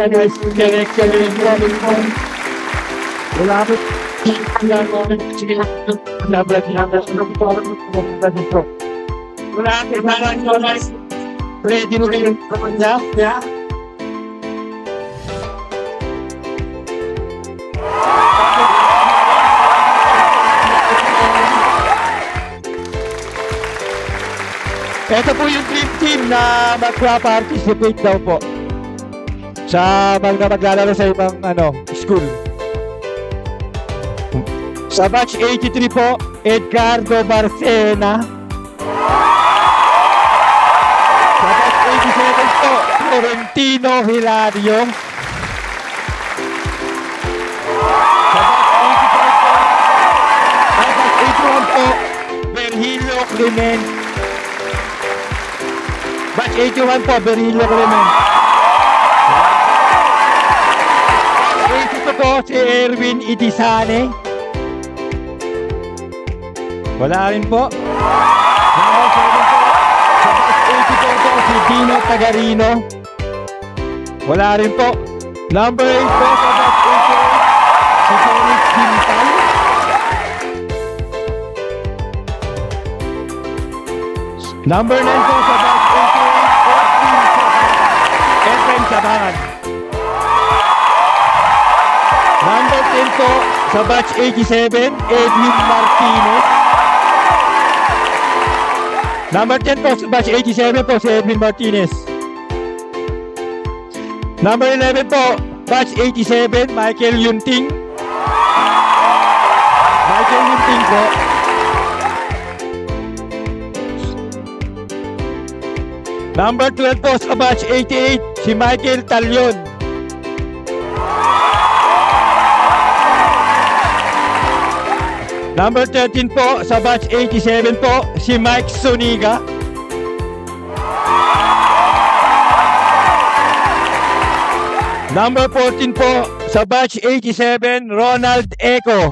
guys, wala ko. Wala ko guys. Ready mo rin naman niya. Yeah. Ito po yung dream team na magpa-participate daw po sa maglalaro sa ibang school. Sa batch 83 po, Edgardo Barcena. Sa batch 87 po, Florentino Hilario. Sa batch 81 po, Virgilio Clement. Batch 81 po, Virgilio Clement. Batch 82 po, si Erwin Idisane. Wala rin po. Number 7 po, sa batch 84 po, si Dino Tagarino. Wala rin po. Number 8 po, sa batch 88, si Felix Dintal. Number 9 po, sa batch 88, Efren Sabangan. Number 10 po, sa batch 87, Edwin Martinez. Number 10 po, sa batch 87 po, si Edwin Martinez. Number 11 po, batch 87, Michael Yunting. Michael Yunting po. Number 12 po, sa batch 88, si Michael Talyon. Number 13 po, sa batch 87 po, si Mike Suniga. Number 14 po, sa batch 87, Ronald Eco.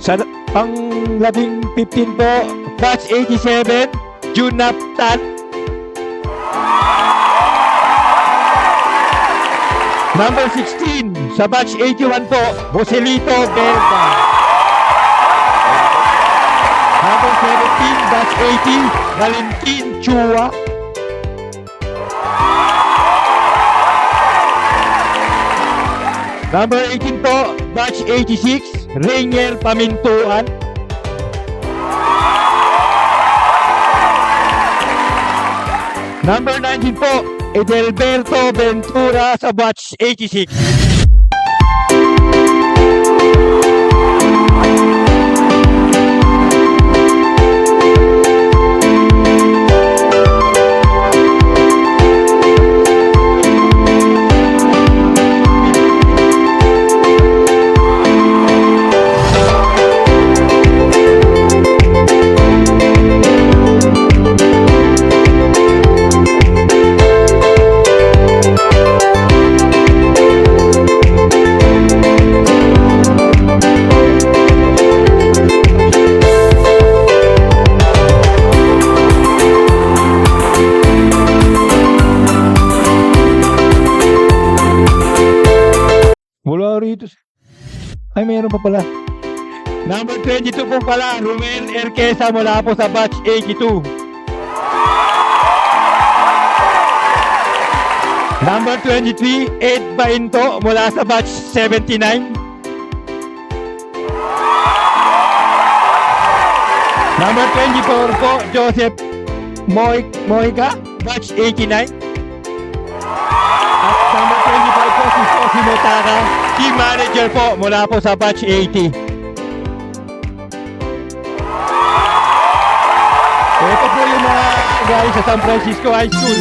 Sa pang-labing 15 po, batch 87, Junaptan. Number 16, sa batch 81 po, Joselito Belda. Number 17, batch 80, Valentin Chua. Number 18 po, batch 86, Rainier Pamintuan. Number 19 po, Edelberto Ventura sa batch 86. Wala rito. Ay, mayroon pa pala. Number 22 po pala, Ruel Erqueza mula po sa batch 82. Number 23, Ed Bainto mula sa batch 79. Number 24 po, Joseph Moica, batch 89. At number 25 po, si Sosi Motaka, team manager po mula po sa batch 80. Ito po yung mga guys sa San Francisco High School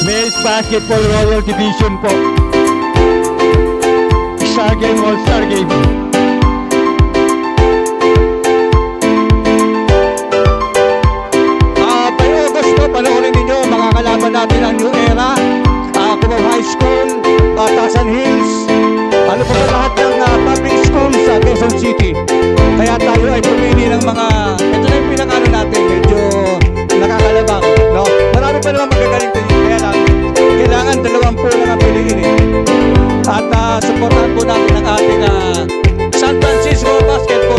Men's Basketball Royal Division po. Star Game, All-Star Game. By August po, panoorin ninyo mga kalaban natin ang New Era, Cubao High School, Batasan Hills, ano po ba lahat ng public schools sa Quezon City. Kaya tayo ay pumili ng mga, ito na yung pinakano natin, medyo nakakalabang, no? Marami pa naman magagaling to yun. Kaya lang, kailangan 20 lang ang piliin eh. At supportahan po natin ang ating San Francisco Basketball